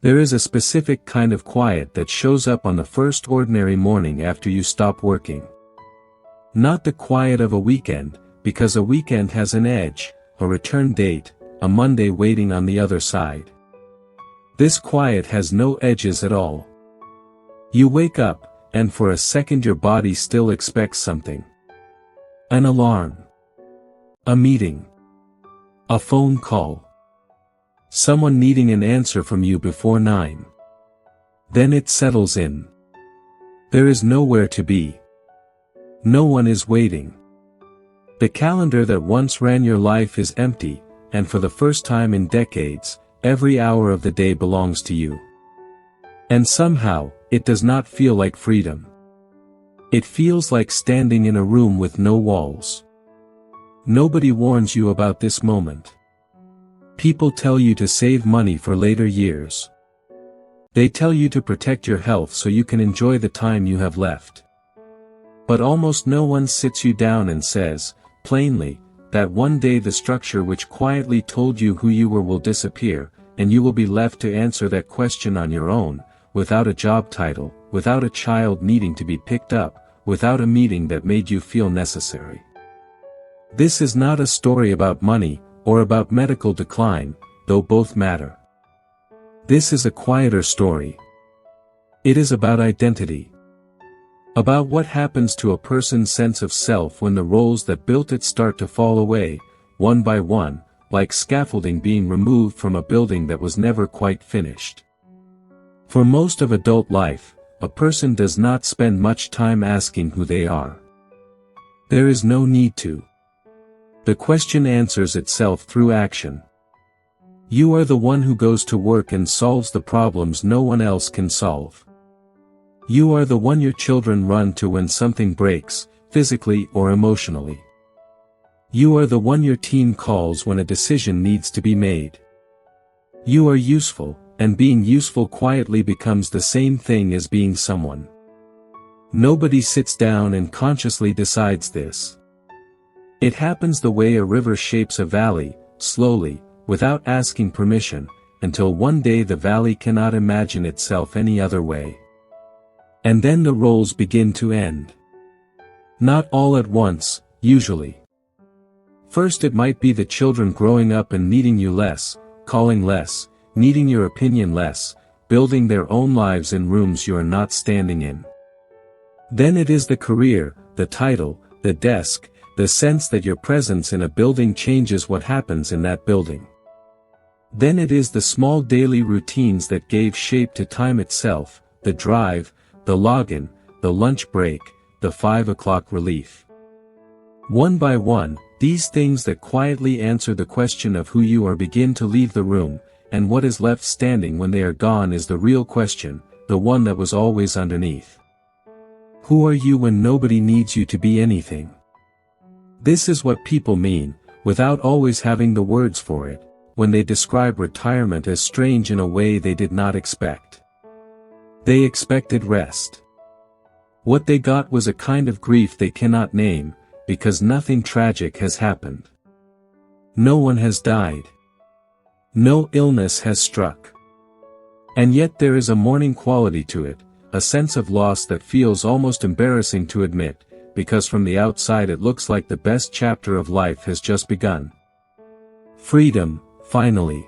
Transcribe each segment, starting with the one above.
There is a specific kind of quiet that shows up on the first ordinary morning after you stop working. Not the quiet of a weekend, because a weekend has an edge, a return date, a Monday waiting on the other side. This quiet has no edges at all. You wake up, and for a second your body still expects something. An alarm. A meeting. A phone call. Someone needing an answer from you before 9. Then it settles in. There is nowhere to be. No one is waiting. The calendar that once ran your life is empty, and for the first time in decades, every hour of the day belongs to you. And somehow, it does not feel like freedom. It feels like standing in a room with no walls. Nobody warns you about this moment. People tell you to save money for later years. They tell you to protect your health so you can enjoy the time you have left. But almost no one sits you down and says, plainly, that one day the structure which quietly told you who you were will disappear, and you will be left to answer that question on your own, without a job title, without a child needing to be picked up, without a meeting that made you feel necessary. This is not a story about money, or about medical decline, though both matter. This is a quieter story. It is about identity. About what happens to a person's sense of self when the roles that built it start to fall away, one by one, like scaffolding being removed from a building that was never quite finished. For most of adult life, a person does not spend much time asking who they are. There is no need to. The question answers itself through action. You are the one who goes to work and solves the problems no one else can solve. You are the one your children run to when something breaks, physically or emotionally. You are the one your team calls when a decision needs to be made. You are useful, and being useful quietly becomes the same thing as being someone. Nobody sits down and consciously decides this. It happens the way a river shapes a valley, slowly, without asking permission, until one day the valley cannot imagine itself any other way. And then the roles begin to end. Not all at once, usually. First it might be the children growing up and needing you less, calling less, needing your opinion less, building their own lives in rooms you are not standing in. Then it is the career, the title, the desk, the sense that your presence in a building changes what happens in that building. Then it is the small daily routines that gave shape to time itself, the drive, the login, the lunch break, the 5 o'clock relief. One by one, these things that quietly answer the question of who you are begin to leave the room, and what is left standing when they are gone is the real question, the one that was always underneath. Who are you when nobody needs you to be anything? This is what people mean, without always having the words for it, when they describe retirement as strange in a way they did not expect. They expected rest. What they got was a kind of grief they cannot name, because nothing tragic has happened. No one has died. No illness has struck. And yet there is a mourning quality to it, a sense of loss that feels almost embarrassing to admit, because from the outside it looks like the best chapter of life has just begun. Freedom, finally.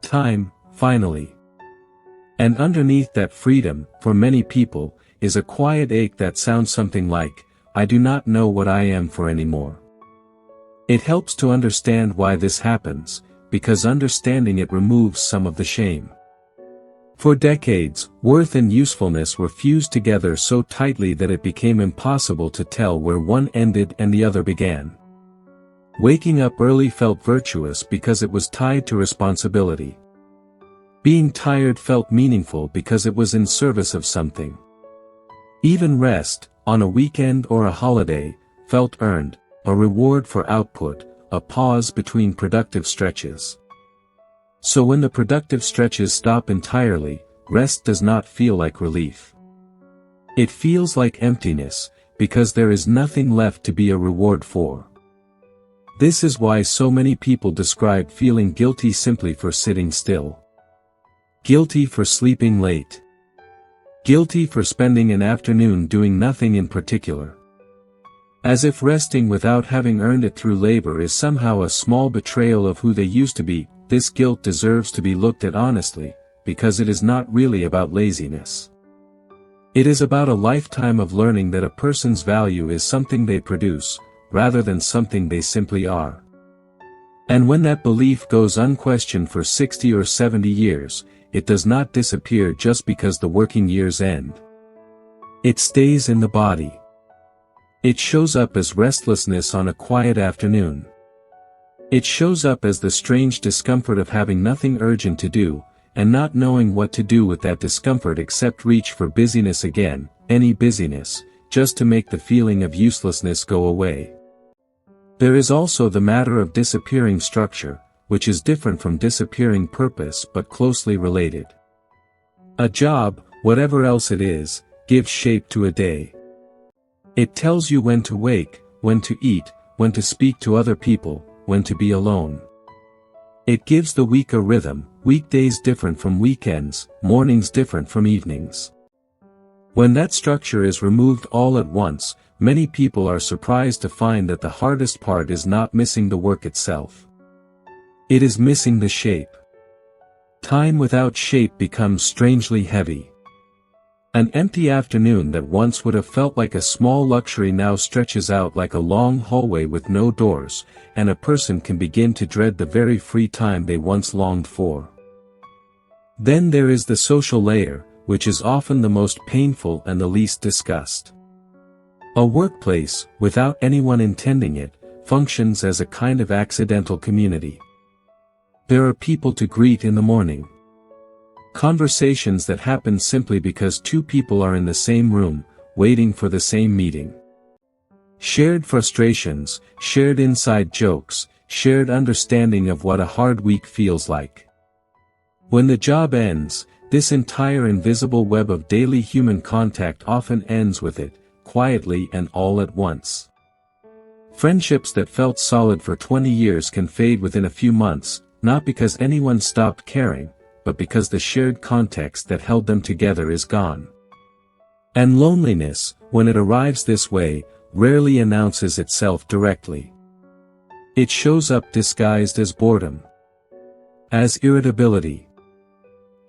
Time, finally. And underneath that freedom, for many people, is a quiet ache that sounds something like, I do not know what I am for anymore. It helps to understand why this happens, because understanding it removes some of the shame. For decades, worth and usefulness were fused together so tightly that it became impossible to tell where one ended and the other began. Waking up early felt virtuous because it was tied to responsibility. Being tired felt meaningful because it was in service of something. Even rest, on a weekend or a holiday, felt earned, a reward for output, a pause between productive stretches. So when the productive stretches stop entirely, rest does not feel like relief. It feels like emptiness, because there is nothing left to be a reward for. This is why so many people describe feeling guilty simply for sitting still. Guilty for sleeping late. Guilty for spending an afternoon doing nothing in particular. As if resting without having earned it through labor is somehow a small betrayal of who they used to be. This guilt deserves to be looked at honestly, because it is not really about laziness. It is about a lifetime of learning that a person's value is something they produce, rather than something they simply are. And when that belief goes unquestioned for 60 or 70 years, it does not disappear just because the working years end. It stays in the body. It shows up as restlessness on a quiet afternoon. It shows up as the strange discomfort of having nothing urgent to do, and not knowing what to do with that discomfort except reach for busyness again, any busyness, just to make the feeling of uselessness go away. There is also the matter of disappearing structure, which is different from disappearing purpose but closely related. A job, whatever else it is, gives shape to a day. It tells you when to wake, when to eat, when to speak to other people, when to be alone. It gives the week a rhythm, weekdays different from weekends, mornings different from evenings. When that structure is removed all at once, many people are surprised to find that the hardest part is not missing the work itself. It is missing the shape. Time without shape becomes strangely heavy. An empty afternoon that once would have felt like a small luxury now stretches out like a long hallway with no doors, and a person can begin to dread the very free time they once longed for. Then there is the social layer, which is often the most painful and the least discussed. A workplace, without anyone intending it, functions as a kind of accidental community. There are people to greet in the morning. Conversations that happen simply because two people are in the same room, waiting for the same meeting. Shared frustrations, shared inside jokes, shared understanding of what a hard week feels like. When the job ends, this entire invisible web of daily human contact often ends with it, quietly and all at once. Friendships that felt solid for 20 years can fade within a few months, not because anyone stopped caring, but because the shared context that held them together is gone. And loneliness, when it arrives this way, rarely announces itself directly. It shows up disguised as boredom, as irritability,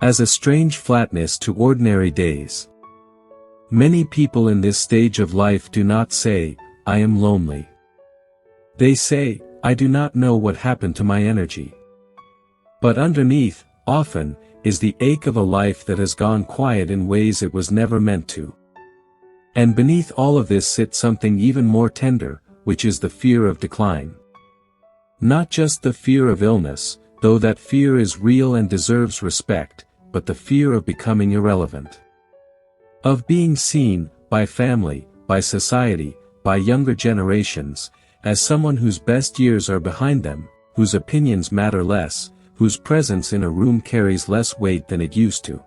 as a strange flatness to ordinary days. Many people in this stage of life do not say, "I am lonely." They say, "I do not know what happened to my energy." But underneath, often, is the ache of a life that has gone quiet in ways it was never meant to. And beneath all of this sits something even more tender, which is the fear of decline. Not just the fear of illness, though that fear is real and deserves respect, but the fear of becoming irrelevant. Of being seen, by family, by society, by younger generations, as someone whose best years are behind them, whose opinions matter less, whose presence in a room carries less weight than it used to.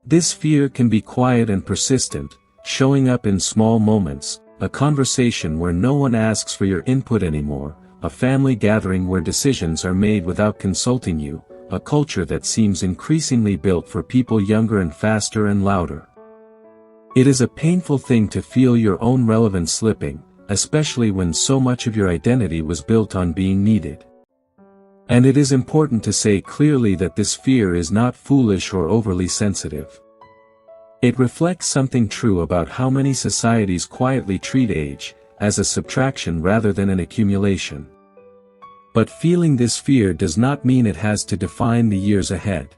This fear can be quiet and persistent, showing up in small moments, a conversation where no one asks for your input anymore, a family gathering where decisions are made without consulting you, a culture that seems increasingly built for people younger and faster and louder. It is a painful thing to feel your own relevance slipping, especially when so much of your identity was built on being needed. And it is important to say clearly that this fear is not foolish or overly sensitive. It reflects something true about how many societies quietly treat age, as a subtraction rather than an accumulation. But feeling this fear does not mean it has to define the years ahead.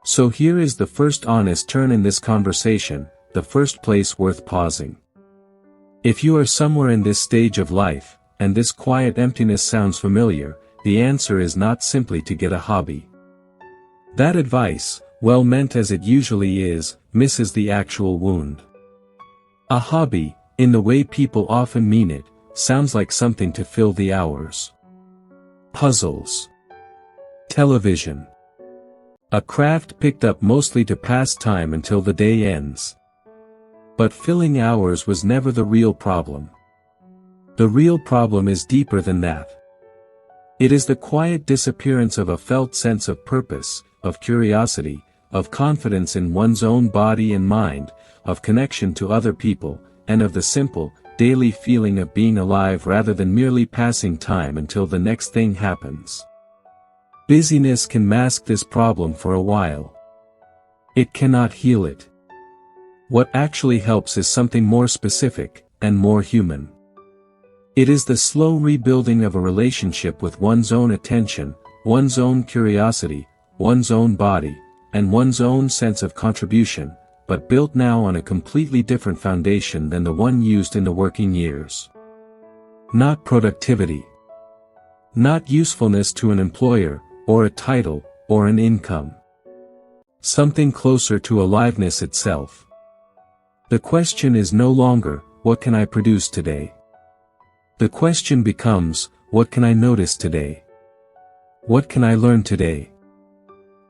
So here is the first honest turn in this conversation, the first place worth pausing. If you are somewhere in this stage of life, and this quiet emptiness sounds familiar, the answer is not simply to get a hobby. That advice, well meant as it usually is, misses the actual wound. A hobby, in the way people often mean it, sounds like something to fill the hours. Puzzles. Television. A craft picked up mostly to pass time until the day ends. But filling hours was never the real problem. The real problem is deeper than that. It is the quiet disappearance of a felt sense of purpose, of curiosity, of confidence in one's own body and mind, of connection to other people, and of the simple, daily feeling of being alive rather than merely passing time until the next thing happens. Busyness can mask this problem for a while. It cannot heal it. What actually helps is something more specific, and more human. It is the slow rebuilding of a relationship with one's own attention, one's own curiosity, one's own body, and one's own sense of contribution, but built now on a completely different foundation than the one used in the working years. Not productivity. Not usefulness to an employer, or a title, or an income. Something closer to aliveness itself. The question is no longer, what can I produce today? The question becomes, what can I notice today? What can I learn today?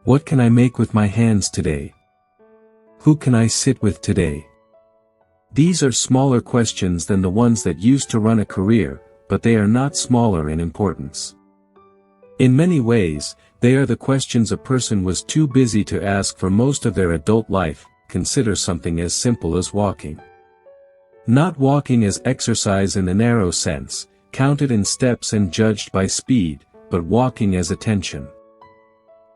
What can I make with my hands today? Who can I sit with today? These are smaller questions than the ones that used to run a career, but they are not smaller in importance. In many ways, they are the questions a person was too busy to ask for most of their adult life. Consider something as simple as walking. Not walking as exercise in the narrow sense, counted in steps and judged by speed, but walking as attention.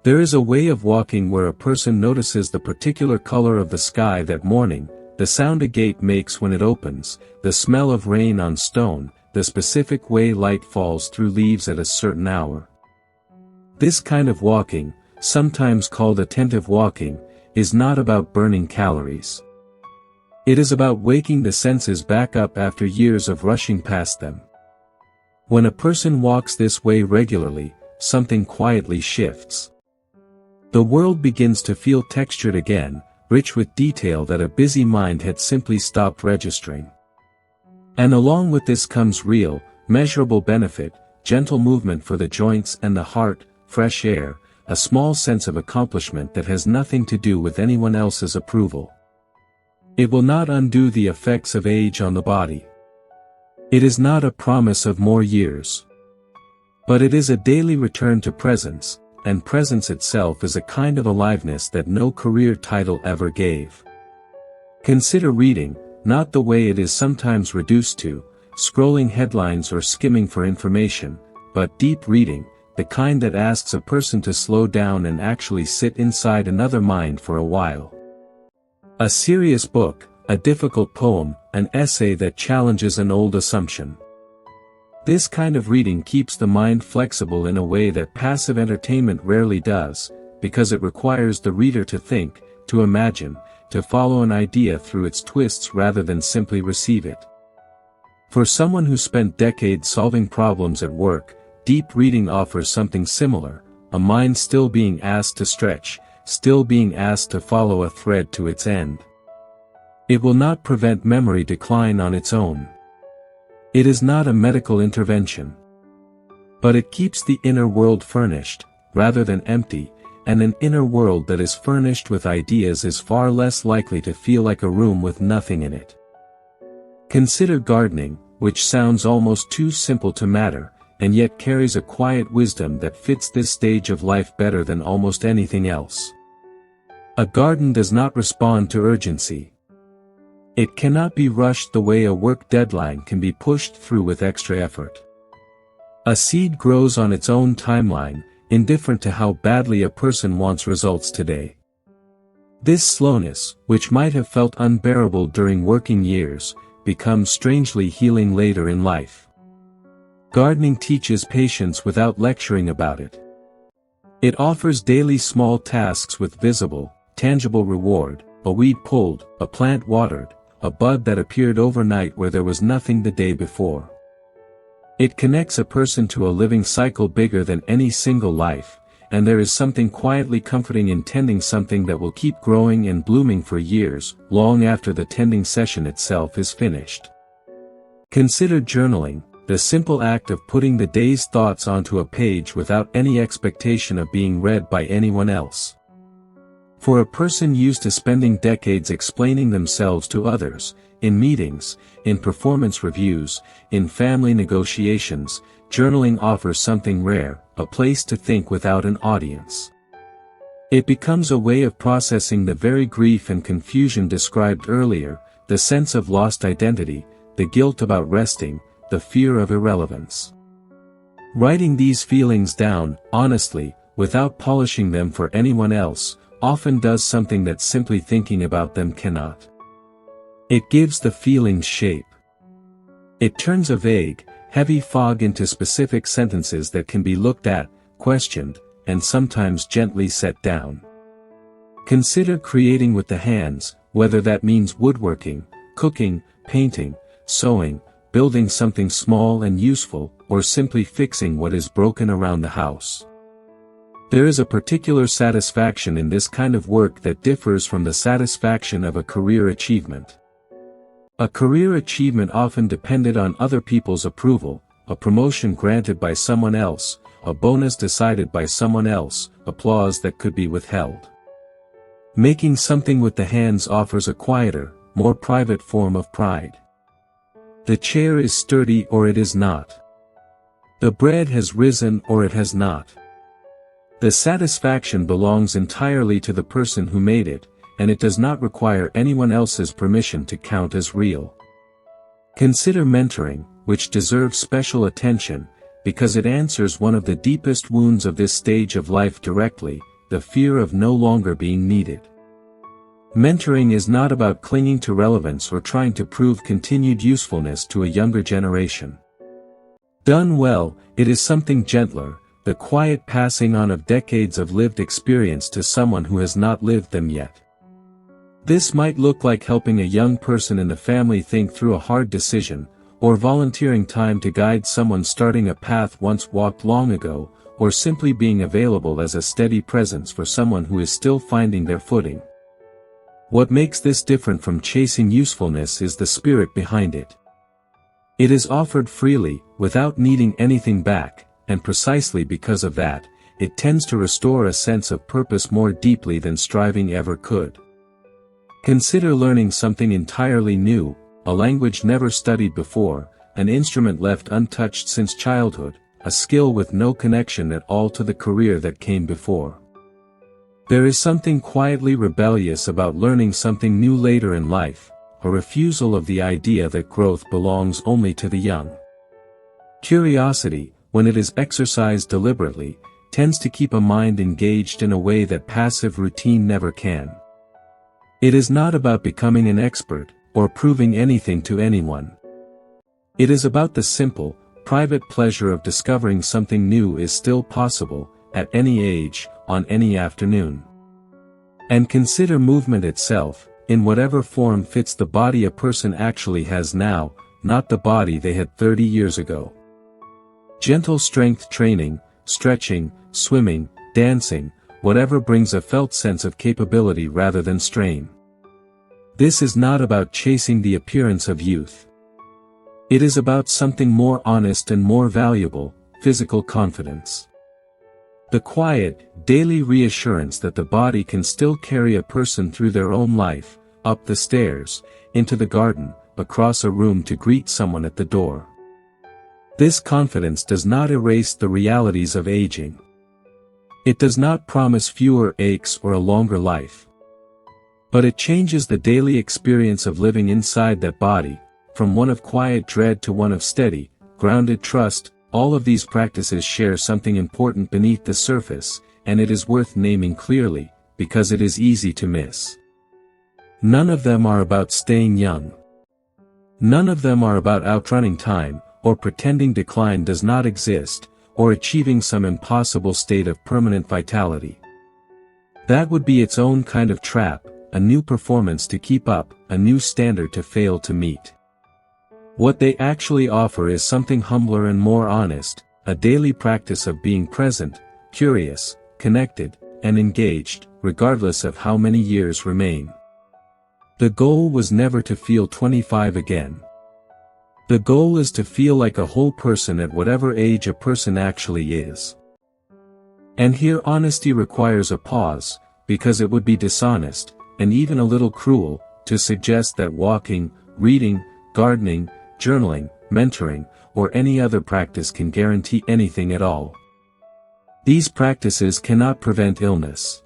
There is a way of walking where a person notices the particular color of the sky that morning, the sound a gate makes when it opens, the smell of rain on stone, the specific way light falls through leaves at a certain hour. This kind of walking, sometimes called attentive walking, is not about burning calories. It is about waking the senses back up after years of rushing past them. When a person walks this way regularly, something quietly shifts. The world begins to feel textured again, rich with detail that a busy mind had simply stopped registering. And along with this comes real, measurable benefit, gentle movement for the joints and the heart, fresh air, a small sense of accomplishment that has nothing to do with anyone else's approval. It will not undo the effects of age on the body. It is not a promise of more years. But it is a daily return to presence, and presence itself is a kind of aliveness that no career title ever gave. Consider reading, not the way it is sometimes reduced to, scrolling headlines or skimming for information, but deep reading, the kind that asks a person to slow down and actually sit inside another mind for a while. A serious book, a difficult poem, an essay that challenges an old assumption. This kind of reading keeps the mind flexible in a way that passive entertainment rarely does, because it requires the reader to think, to imagine, to follow an idea through its twists rather than simply receive it. For someone who spent decades solving problems at work, deep reading offers something similar, a mind still being asked to stretch, still being asked to follow a thread to its end. It will not prevent memory decline on its own. It is not a medical intervention. But it keeps the inner world furnished, rather than empty, and an inner world that is furnished with ideas is far less likely to feel like a room with nothing in it. Consider gardening, which sounds almost too simple to matter, and yet carries a quiet wisdom that fits this stage of life better than almost anything else. A garden does not respond to urgency. It cannot be rushed the way a work deadline can be pushed through with extra effort. A seed grows on its own timeline, indifferent to how badly a person wants results today. This slowness, which might have felt unbearable during working years, becomes strangely healing later in life. Gardening teaches patience without lecturing about it. It offers daily small tasks with visible, tangible reward, a weed pulled, a plant watered, a bud that appeared overnight where there was nothing the day before. It connects a person to a living cycle bigger than any single life, and there is something quietly comforting in tending something that will keep growing and blooming for years, long after the tending session itself is finished. Consider journaling, the simple act of putting the day's thoughts onto a page without any expectation of being read by anyone else. For a person used to spending decades explaining themselves to others, in meetings, in performance reviews, in family negotiations, journaling offers something rare, a place to think without an audience. It becomes a way of processing the very grief and confusion described earlier, the sense of lost identity, the guilt about resting, the fear of irrelevance. Writing these feelings down, honestly, without polishing them for anyone else, often does something that simply thinking about them cannot. It gives the feelings shape. It turns a vague, heavy fog into specific sentences that can be looked at, questioned, and sometimes gently set down. Consider creating with the hands, whether that means woodworking, cooking, painting, sewing, building something small and useful, or simply fixing what is broken around the house. There is a particular satisfaction in this kind of work that differs from the satisfaction of a career achievement. A career achievement often depended on other people's approval, a promotion granted by someone else, a bonus decided by someone else, applause that could be withheld. Making something with the hands offers a quieter, more private form of pride. The chair is sturdy or it is not. The bread has risen or it has not. The satisfaction belongs entirely to the person who made it, and it does not require anyone else's permission to count as real. Consider mentoring, which deserves special attention, because it answers one of the deepest wounds of this stage of life directly, the fear of no longer being needed. Mentoring is not about clinging to relevance or trying to prove continued usefulness to a younger generation. Done well, it is something gentler, the quiet passing on of decades of lived experience to someone who has not lived them yet. This might look like helping a young person in the family think through a hard decision, or volunteering time to guide someone starting a path once walked long ago, or simply being available as a steady presence for someone who is still finding their footing. What makes this different from chasing usefulness is the spirit behind it. It is offered freely, without needing anything back, and precisely because of that, it tends to restore a sense of purpose more deeply than striving ever could. Consider learning something entirely new, a language never studied before, an instrument left untouched since childhood, a skill with no connection at all to the career that came before. There is something quietly rebellious about learning something new later in life, a refusal of the idea that growth belongs only to the young. Curiosity, when it is exercised deliberately, tends to keep a mind engaged in a way that passive routine never can. It is not about becoming an expert, or proving anything to anyone. It is about the simple, private pleasure of discovering something new is still possible, at any age, on any afternoon. And consider movement itself, in whatever form fits the body a person actually has now, not the body they had 30 years ago. Gentle strength training, stretching, swimming, dancing, whatever brings a felt sense of capability rather than strain. This is not about chasing the appearance of youth. It is about something more honest and more valuable, physical confidence. The quiet, daily reassurance that the body can still carry a person through their own life, up the stairs, into the garden, across a room to greet someone at the door. This confidence does not erase the realities of aging. It does not promise fewer aches or a longer life. But it changes the daily experience of living inside that body, from one of quiet dread to one of steady, grounded trust. All of these practices share something important beneath the surface, and it is worth naming clearly, because it is easy to miss. None of them are about staying young. None of them are about outrunning time, or pretending decline does not exist, or achieving some impossible state of permanent vitality. That would be its own kind of trap, a new performance to keep up, a new standard to fail to meet. What they actually offer is something humbler and more honest, a daily practice of being present, curious, connected, and engaged, regardless of how many years remain. The goal was never to feel 25 again. The goal is to feel like a whole person at whatever age a person actually is. And here honesty requires a pause, because it would be dishonest, and even a little cruel, to suggest that walking, reading, gardening, journaling, mentoring, or any other practice can guarantee anything at all. These practices cannot prevent illness.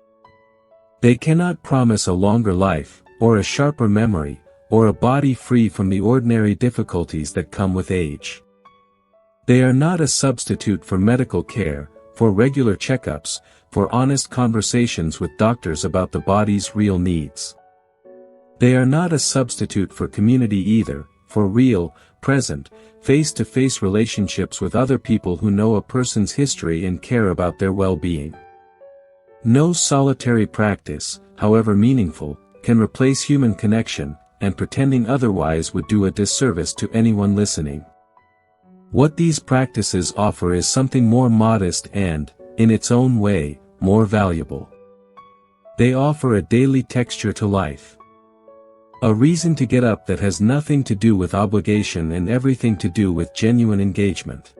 They cannot promise a longer life, or a sharper memory, or a body free from the ordinary difficulties that come with age. They are not a substitute for medical care, for regular checkups, for honest conversations with doctors about the body's real needs. They are not a substitute for community either, for real, present, face-to-face relationships with other people who know a person's history and care about their well-being. No solitary practice, however meaningful, can replace human connection, and pretending otherwise would do a disservice to anyone listening. What these practices offer is something more modest and, in its own way, more valuable. They offer a daily texture to life. A reason to get up that has nothing to do with obligation and everything to do with genuine engagement.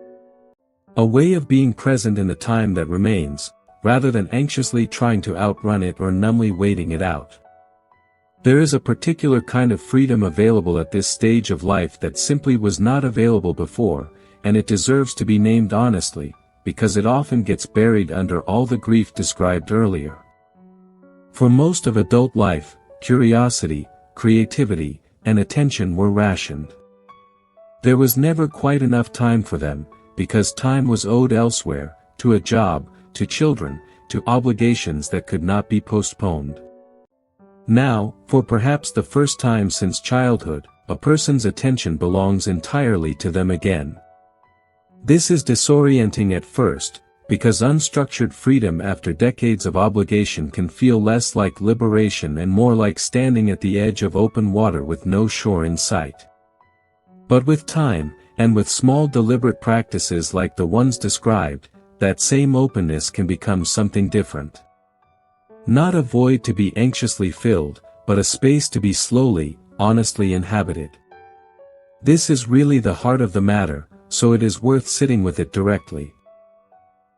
A way of being present in the time that remains, rather than anxiously trying to outrun it or numbly waiting it out. There is a particular kind of freedom available at this stage of life that simply was not available before, and it deserves to be named honestly, because it often gets buried under all the grief described earlier. For most of adult life, curiosity, creativity, and attention were rationed. There was never quite enough time for them, because time was owed elsewhere, to a job, to children, to obligations that could not be postponed. Now, for perhaps the first time since childhood, a person's attention belongs entirely to them again. This is disorienting at first, because unstructured freedom after decades of obligation can feel less like liberation and more like standing at the edge of open water with no shore in sight. But with time, and with small deliberate practices like the ones described, that same openness can become something different. Not a void to be anxiously filled, but a space to be slowly, honestly inhabited. This is really the heart of the matter, so it is worth sitting with it directly.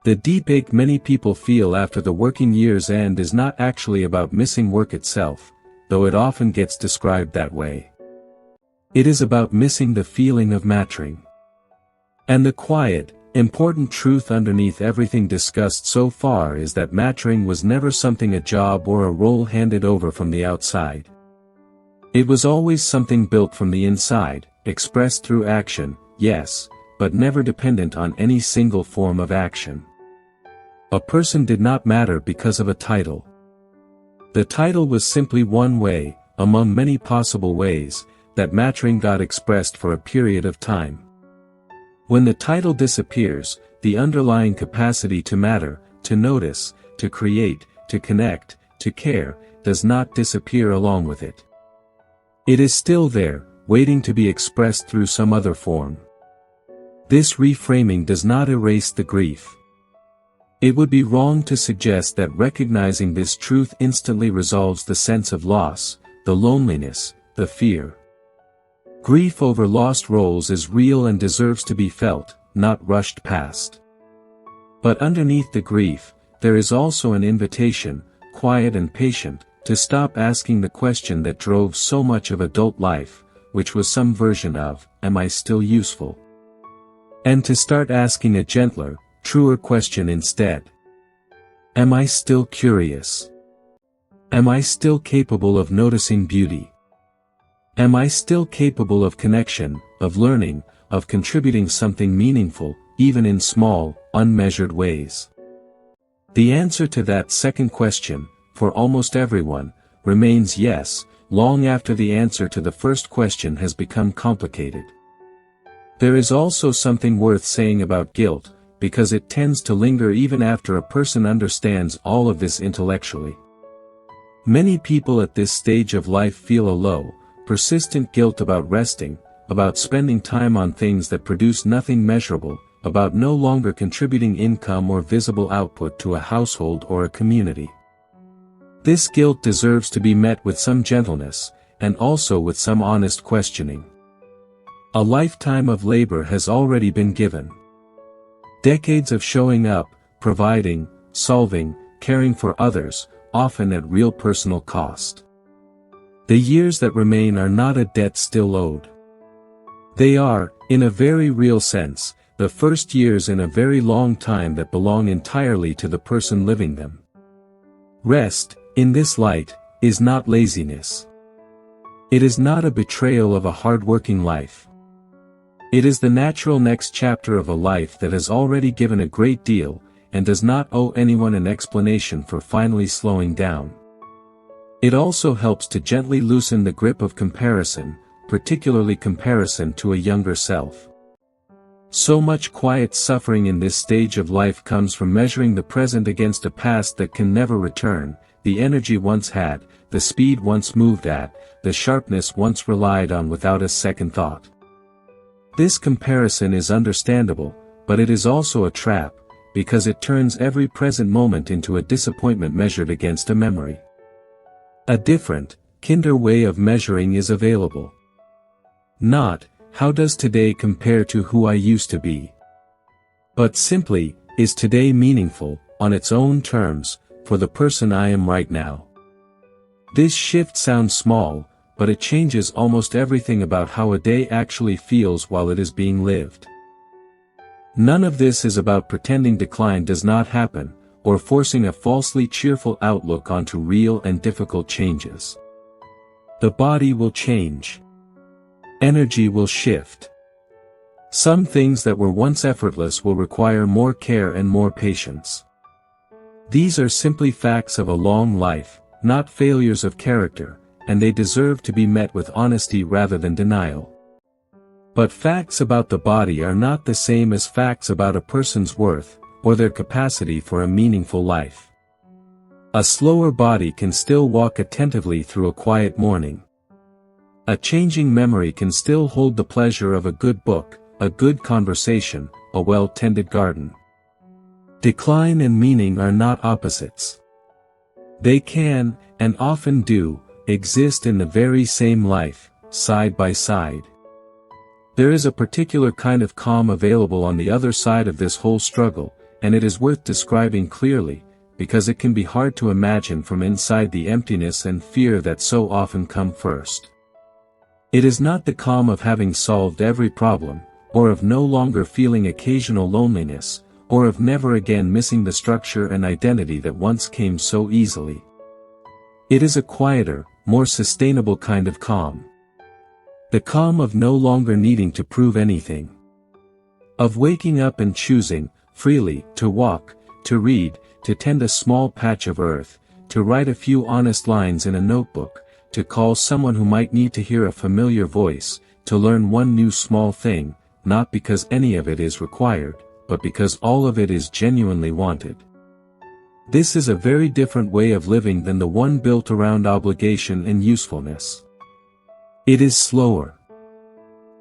The deep ache many people feel after the working year's end is not actually about missing work itself, though it often gets described that way. It is about missing the feeling of mattering. And the quiet, important truth underneath everything discussed so far is that mattering was never something a job or a role handed over from the outside. It was always something built from the inside, expressed through action, yes, but never dependent on any single form of action. A person did not matter because of a title. The title was simply one way, among many possible ways, that mattering got expressed for a period of time. When the title disappears, the underlying capacity to matter, to notice, to create, to connect, to care, does not disappear along with it. It is still there, waiting to be expressed through some other form. This reframing does not erase the grief. It would be wrong to suggest that recognizing this truth instantly resolves the sense of loss, the loneliness, the fear. Grief over lost roles is real and deserves to be felt, not rushed past. But underneath the grief, there is also an invitation, quiet and patient, to stop asking the question that drove so much of adult life, which was some version of, "Am I still useful?" And to start asking a gentler, truer question instead. Am I still curious? Am I still capable of noticing beauty? Am I still capable of connection, of learning, of contributing something meaningful, even in small, unmeasured ways? The answer to that second question, for almost everyone, remains yes, long after the answer to the first question has become complicated. There is also something worth saying about guilt, because it tends to linger even after a person understands all of this intellectually. Many people at this stage of life feel a low, persistent guilt about resting, about spending time on things that produce nothing measurable, about no longer contributing income or visible output to a household or a community. This guilt deserves to be met with some gentleness, and also with some honest questioning. A lifetime of labor has already been given. Decades of showing up, providing, solving, caring for others, often at real personal cost. The years that remain are not a debt still owed. They are, in a very real sense, the first years in a very long time that belong entirely to the person living them. Rest, in this light, is not laziness. It is not a betrayal of a hard-working life. It is the natural next chapter of a life that has already given a great deal, and does not owe anyone an explanation for finally slowing down. It also helps to gently loosen the grip of comparison, particularly comparison to a younger self. So much quiet suffering in this stage of life comes from measuring the present against a past that can never return, the energy once had, the speed once moved at, the sharpness once relied on without a second thought. This comparison is understandable, but it is also a trap, because it turns every present moment into a disappointment measured against a memory. A different, kinder way of measuring is available. Not, how does today compare to who I used to be? But simply, is today meaningful, on its own terms, for the person I am right now? This shift sounds small, but it changes almost everything about how a day actually feels while it is being lived. None of this is about pretending decline does not happen, or forcing a falsely cheerful outlook onto real and difficult changes. The body will change. Energy will shift. Some things that were once effortless will require more care and more patience. These are simply facts of a long life, not failures of character, and they deserve to be met with honesty rather than denial. But facts about the body are not the same as facts about a person's worth, or their capacity for a meaningful life. A slower body can still walk attentively through a quiet morning. A changing memory can still hold the pleasure of a good book, a good conversation, a well-tended garden. Decline and meaning are not opposites. They can, and often do, exist in the very same life, side by side. There is a particular kind of calm available on the other side of this whole struggle, and it is worth describing clearly, because it can be hard to imagine from inside the emptiness and fear that so often come first. It is not the calm of having solved every problem, or of no longer feeling occasional loneliness, or of never again missing the structure and identity that once came so easily. It is a quieter, more sustainable kind of calm. The calm of no longer needing to prove anything. Of waking up and choosing, freely, to walk, to read, to tend a small patch of earth, to write a few honest lines in a notebook, to call someone who might need to hear a familiar voice, to learn one new small thing, not because any of it is required, but because all of it is genuinely wanted. This is a very different way of living than the one built around obligation and usefulness. It is slower.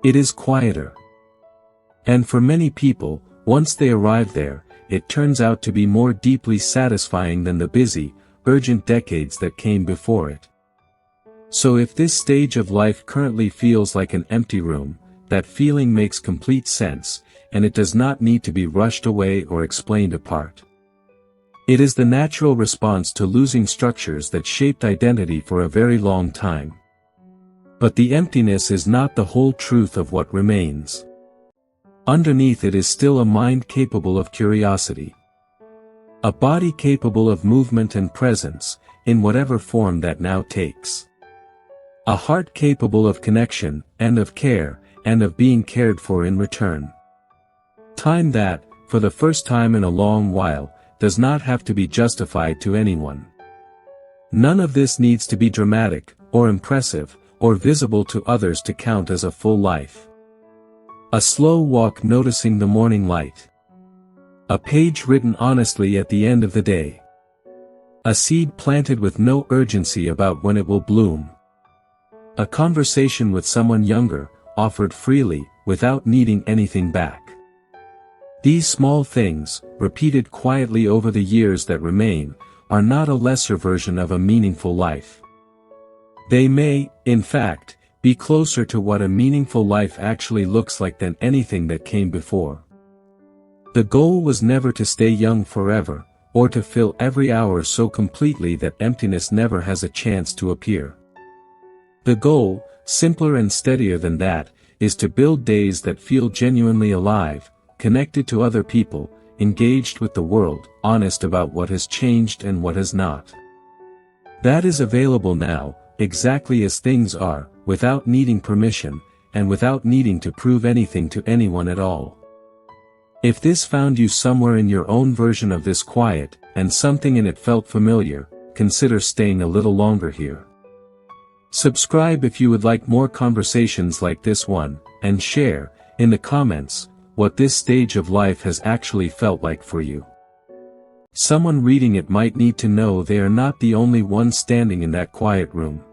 It is quieter. And for many people, once they arrive there, it turns out to be more deeply satisfying than the busy, urgent decades that came before it. So if this stage of life currently feels like an empty room, that feeling makes complete sense, and it does not need to be rushed away or explained apart. It is the natural response to losing structures that shaped identity for a very long time. But the emptiness is not the whole truth of what remains. Underneath it is still a mind capable of curiosity. A body capable of movement and presence, in whatever form that now takes. A heart capable of connection, and of care, and of being cared for in return. Time that, for the first time in a long while, does not have to be justified to anyone. None of this needs to be dramatic, or impressive, or visible to others to count as a full life. A slow walk noticing the morning light. A page written honestly at the end of the day. A seed planted with no urgency about when it will bloom. A conversation with someone younger, offered freely, without needing anything back. These small things, repeated quietly over the years that remain, are not a lesser version of a meaningful life. They may, in fact, be closer to what a meaningful life actually looks like than anything that came before. The goal was never to stay young forever, or to fill every hour so completely that emptiness never has a chance to appear. The goal, simpler and steadier than that, is to build days that feel genuinely alive, connected to other people, engaged with the world, honest about what has changed and what has not. That is available now, exactly as things are, without needing permission, and without needing to prove anything to anyone at all. If this found you somewhere in your own version of this quiet, and something in it felt familiar, consider staying a little longer here. Subscribe if you would like more conversations like this one, and share, in the comments, what this stage of life has actually felt like for you. Someone reading it might need to know they are not the only one standing in that quiet room.